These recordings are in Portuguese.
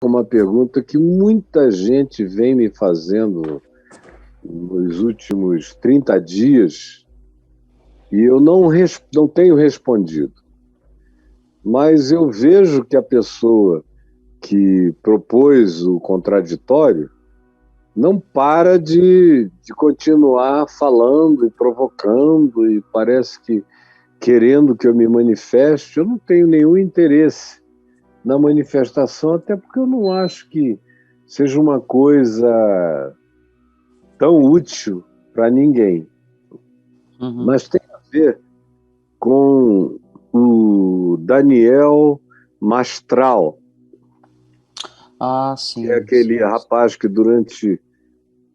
com uma pergunta que muita gente vem me fazendo nos últimos 30 dias e eu não tenho respondido. Mas eu vejo que a pessoa que propôs o contraditório não para de continuar falando e provocando e parece que querendo que eu me manifeste. Eu não tenho nenhum interesse na manifestação, até porque eu não acho que seja uma coisa tão útil para ninguém. Uhum. Mas tem a ver com o Daniel Mastral, Sim. que é aquele rapaz que durante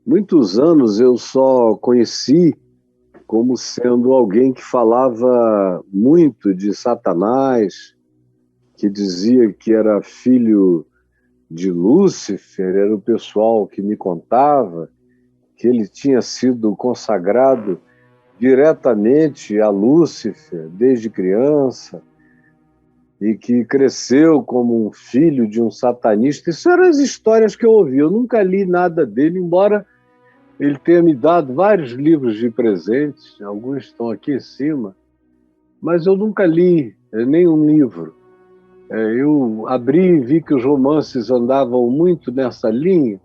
muitos anos eu só conheci como sendo alguém que falava muito de Satanás, que dizia que era filho de Lúcifer, era o pessoal que me contava que ele tinha sido consagrado diretamente a Lúcifer desde criança e que cresceu como um filho de um satanista. Isso eram as histórias que eu ouvi. Eu nunca li nada dele, embora ele tenha me dado vários livros de presentes, alguns estão aqui em cima, mas eu nunca li nenhum livro. Eu abri e vi que os romances andavam muito nessa linha.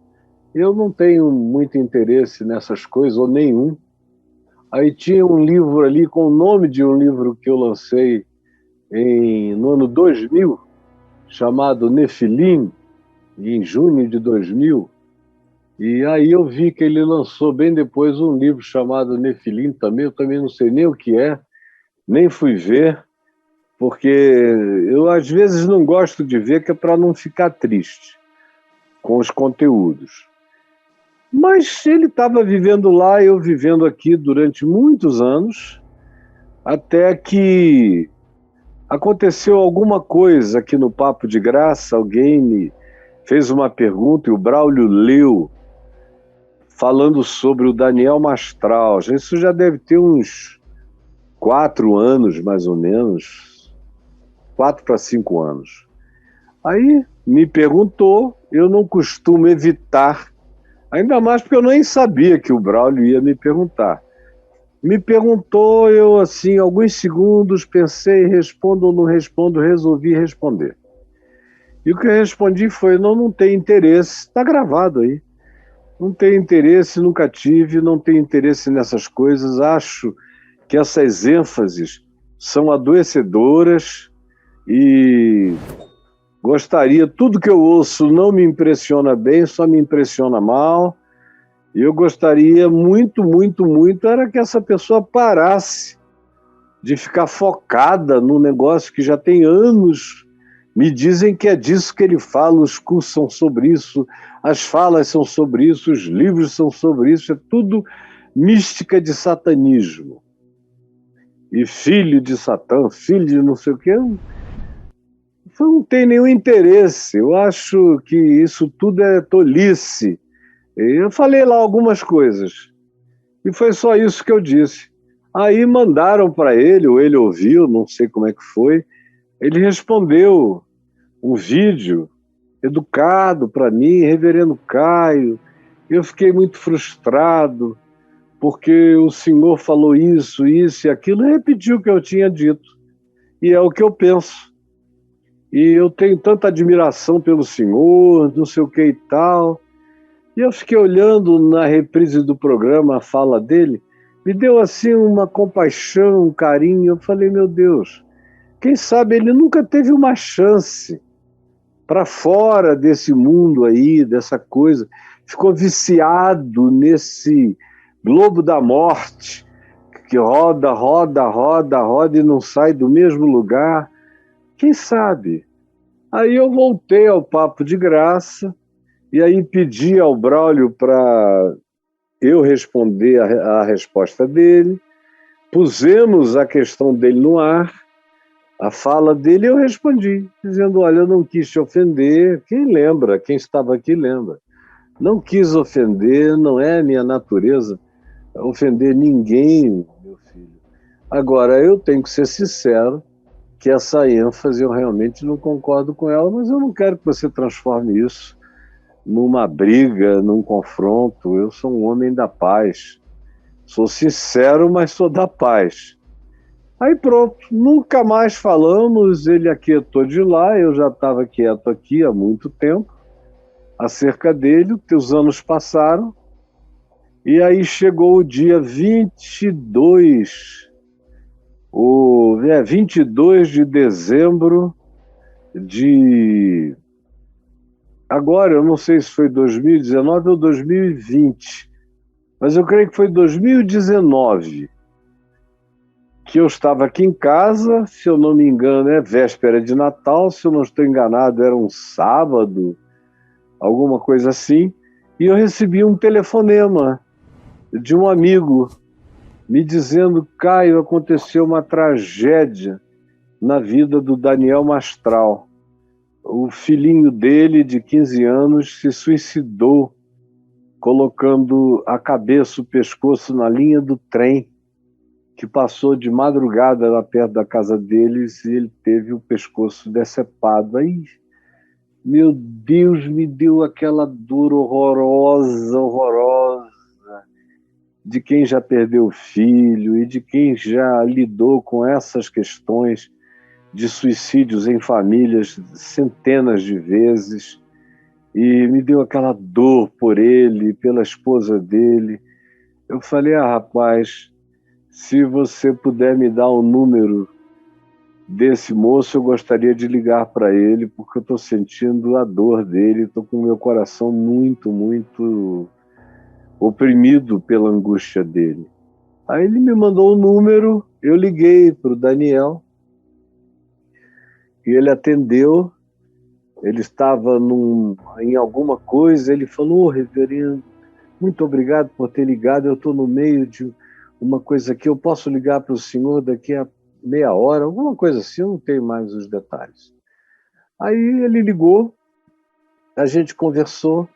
Eu não tenho muito interesse nessas coisas, ou nenhum. Aí tinha um livro ali com o nome de um livro que eu lancei no ano 2000, chamado Nefilim, em junho de 2000. E aí eu vi que ele lançou bem depois um livro chamado Nefilim também. Eu também não sei nem o que é, nem fui ver, porque eu às vezes não gosto de ver, que é para não ficar triste com os conteúdos. Mas ele estava vivendo lá, eu vivendo aqui durante muitos anos, até que aconteceu alguma coisa aqui no Papo de Graça. Alguém me fez uma pergunta e o Braulio leu, falando sobre o Daniel Mastral. Isso já deve ter uns 4 anos, mais ou menos, 4 para 5 anos. Aí me perguntou, eu não costumo evitar, ainda mais porque eu nem sabia que o Braulio ia me perguntar. Me perguntou, eu assim, alguns segundos, pensei, respondo ou não respondo, resolvi responder. E o que eu respondi foi, não tem interesse, está gravado aí. Não tenho interesse, nunca tive, não tenho interesse nessas coisas. Acho que essas ênfases são adoecedoras e gostaria, tudo que eu ouço não me impressiona bem, só me impressiona mal. E eu gostaria muito, muito, muito, era que essa pessoa parasse de ficar focada num negócio que já tem anos. Me dizem que é disso que ele fala, os cursos são sobre isso, as falas são sobre isso, os livros são sobre isso, é tudo mística de satanismo. E filho de Satã, filho de não sei o quê, eu não tenho nenhum interesse. Eu acho que isso tudo é tolice. Eu falei lá algumas coisas, e foi só isso que eu disse. Aí mandaram para ele, ou ele ouviu, não sei como é que foi, ele respondeu um vídeo educado para mim, Reverendo Caio. Eu fiquei muito frustrado, porque o senhor falou isso e aquilo, e repetiu o que eu tinha dito. E é o que eu penso. E eu tenho tanta admiração pelo senhor, não sei o que e tal. E eu fiquei olhando na reprise do programa a fala dele, me deu assim uma compaixão, um carinho. Eu falei, meu Deus, quem sabe ele nunca teve uma chance para fora desse mundo aí, dessa coisa. Ficou viciado nesse globo da morte, que roda, roda, roda, roda e não sai do mesmo lugar. Quem sabe? Aí eu voltei ao Papo de Graça e aí pedi ao Braulio para eu responder a resposta dele. Pusemos a questão dele no ar, a fala dele, eu respondi, dizendo, olha, eu não quis te ofender. Quem lembra, quem estava aqui lembra. Não quis ofender, não é minha natureza ofender ninguém, meu filho. Agora, eu tenho que ser sincero, que essa ênfase eu realmente não concordo com ela, mas eu não quero que você transforme isso numa briga, num confronto. Eu sou um homem da paz. Sou sincero, mas sou da paz. Aí pronto, nunca mais falamos, ele aquietou de lá, eu já estava quieto aqui há muito tempo, acerca dele, os anos passaram, e aí chegou o dia 22 de dezembro de... Agora, eu não sei se foi 2019 ou 2020, mas eu creio que foi 2019, que eu estava aqui em casa, se eu não me engano, é véspera de Natal, se eu não estou enganado, era um sábado, alguma coisa assim, e eu recebi um telefonema de um amigo me dizendo: Caio, aconteceu uma tragédia na vida do Daniel Mastral. O filhinho dele, de 15 anos, se suicidou colocando a cabeça, o pescoço na linha do trem que passou de madrugada lá perto da casa deles, e ele teve o pescoço decepado. Aí, meu Deus, me deu aquela dor horrorosa, horrorosa, de quem já perdeu o filho e de quem já lidou com essas questões de suicídios em famílias centenas de vezes, e me deu aquela dor por ele, pela esposa dele. Eu falei: rapaz, se você puder me dar o número desse moço, eu gostaria de ligar para ele, porque eu estou sentindo a dor dele, estou com o meu coração muito, muito oprimido pela angústia dele. Aí ele me mandou o número, eu liguei para o Daniel, e ele atendeu. Ele estava em alguma coisa, ele falou: reverendo, muito obrigado por ter ligado, eu estou no meio de uma coisa aqui, eu posso ligar para o senhor daqui a meia hora, alguma coisa assim, eu não tenho mais os detalhes. Aí ele ligou, a gente conversou,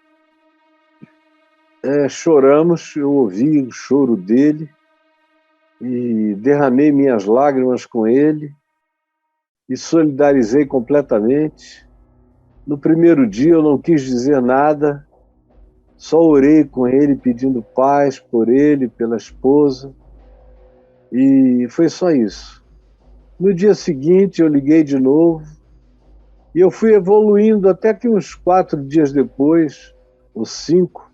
choramos, eu ouvi o choro dele e derramei minhas lágrimas com ele e solidarizei completamente. No primeiro dia eu não quis dizer nada, só orei com ele pedindo paz por ele, pela esposa, e foi só isso. No dia seguinte eu liguei de novo e eu fui evoluindo até que uns 4 dias depois, ou 5,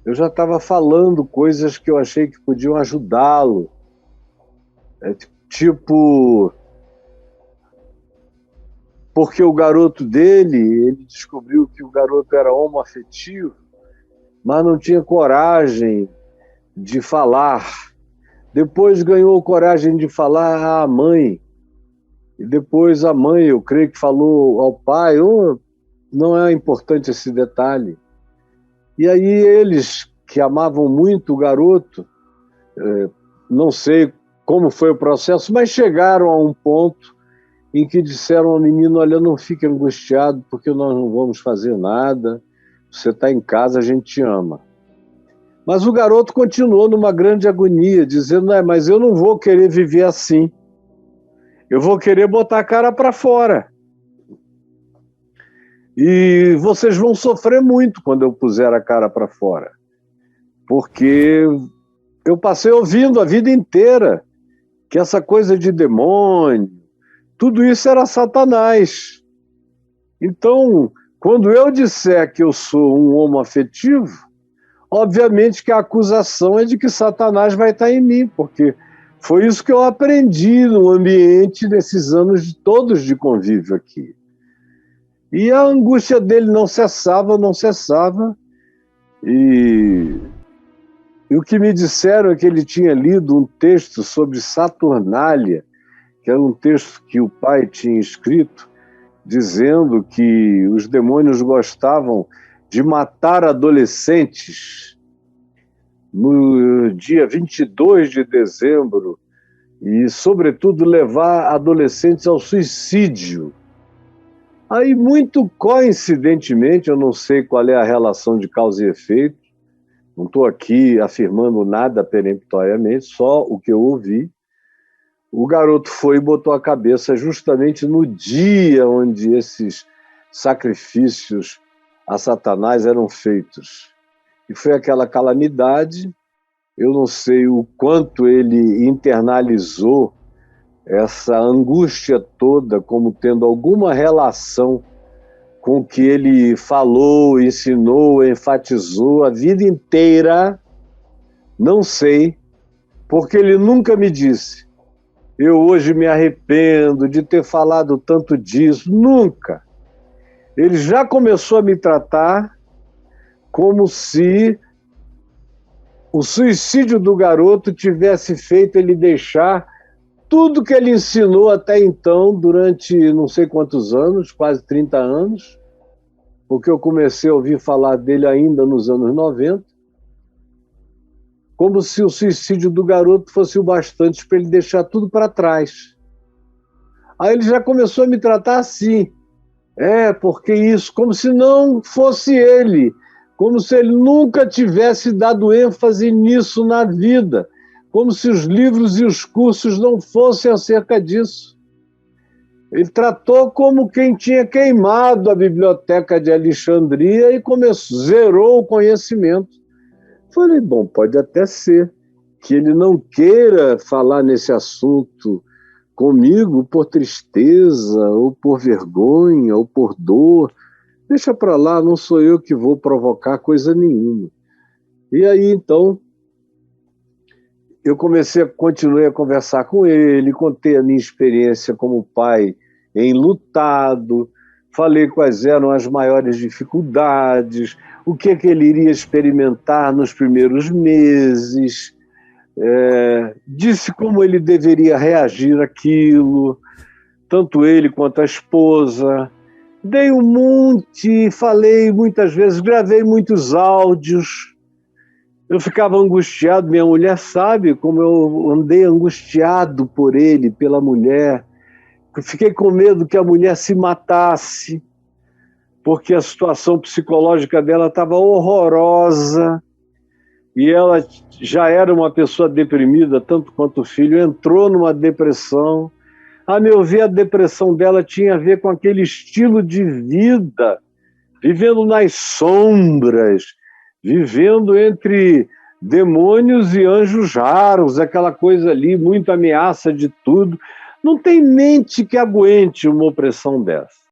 eu já estava falando coisas que eu achei que podiam ajudá-lo. Tipo, porque o garoto dele, ele descobriu que o garoto era homoafetivo, mas não tinha coragem de falar. Depois ganhou coragem de falar à mãe. E depois a mãe, eu creio que falou ao pai. Não é importante esse detalhe. E aí eles, que amavam muito o garoto, não sei como foi o processo, mas chegaram a um ponto em que disseram ao menino: olha, não fique angustiado, porque nós não vamos fazer nada, você está em casa, a gente te ama. Mas o garoto continuou numa grande agonia, dizendo: mas eu não vou querer viver assim, eu vou querer botar a cara para fora. E vocês vão sofrer muito quando eu puser a cara para fora, porque eu passei ouvindo a vida inteira que essa coisa de demônio, tudo isso era Satanás. Então, quando eu disser que eu sou um homoafetivo, obviamente que a acusação é de que Satanás vai estar em mim, porque foi isso que eu aprendi no ambiente desses anos todos de convívio aqui. E a angústia dele não cessava, não cessava. E o que me disseram é que ele tinha lido um texto sobre Saturnália, que era um texto que o pai tinha escrito, dizendo que os demônios gostavam de matar adolescentes no dia 22 de dezembro e, sobretudo, levar adolescentes ao suicídio. Aí, muito coincidentemente, eu não sei qual é a relação de causa e efeito, não estou aqui afirmando nada peremptoriamente, só o que eu ouvi. o garoto foi e botou a cabeça justamente no dia onde esses sacrifícios a Satanás eram feitos. E foi aquela calamidade. Eu não sei o quanto ele internalizou essa angústia toda como tendo alguma relação com o que ele falou, ensinou, enfatizou a vida inteira. Não sei, porque ele nunca me disse: eu hoje me arrependo de ter falado tanto disso. Nunca. Ele já começou a me tratar como se o suicídio do garoto tivesse feito ele deixar tudo que ele ensinou até então, durante não sei quantos anos, quase 30 anos, porque eu comecei a ouvir falar dele ainda nos anos 90, como se o suicídio do garoto fosse o bastante para ele deixar tudo para trás. Aí ele já começou a me tratar assim, porque isso, como se não fosse ele, como se ele nunca tivesse dado ênfase nisso na vida, como se os livros e os cursos não fossem acerca disso. Ele tratou como quem tinha queimado a biblioteca de Alexandria e zerou o conhecimento. Falei, bom, pode até ser que ele não queira falar nesse assunto comigo por tristeza, ou por vergonha, ou por dor. Deixa para lá, não sou eu que vou provocar coisa nenhuma. E aí, então, eu continuei a conversar com ele, contei a minha experiência como pai enlutado, falei quais eram as maiores dificuldades, o que ele iria experimentar nos primeiros meses, disse como ele deveria reagir àquilo, tanto ele quanto a esposa. Dei um monte, falei muitas vezes, gravei muitos áudios. Eu ficava angustiado, minha mulher sabe como eu andei angustiado por ele, pela mulher. Eu fiquei com medo que a mulher se matasse, porque a situação psicológica dela estava horrorosa, e ela já era uma pessoa deprimida, tanto quanto o filho, entrou numa depressão. A meu ver, a depressão dela tinha a ver com aquele estilo de vida, vivendo nas sombras, vivendo entre demônios e anjos raros, aquela coisa ali, muita ameaça de tudo. Não tem mente que aguente uma opressão dessa.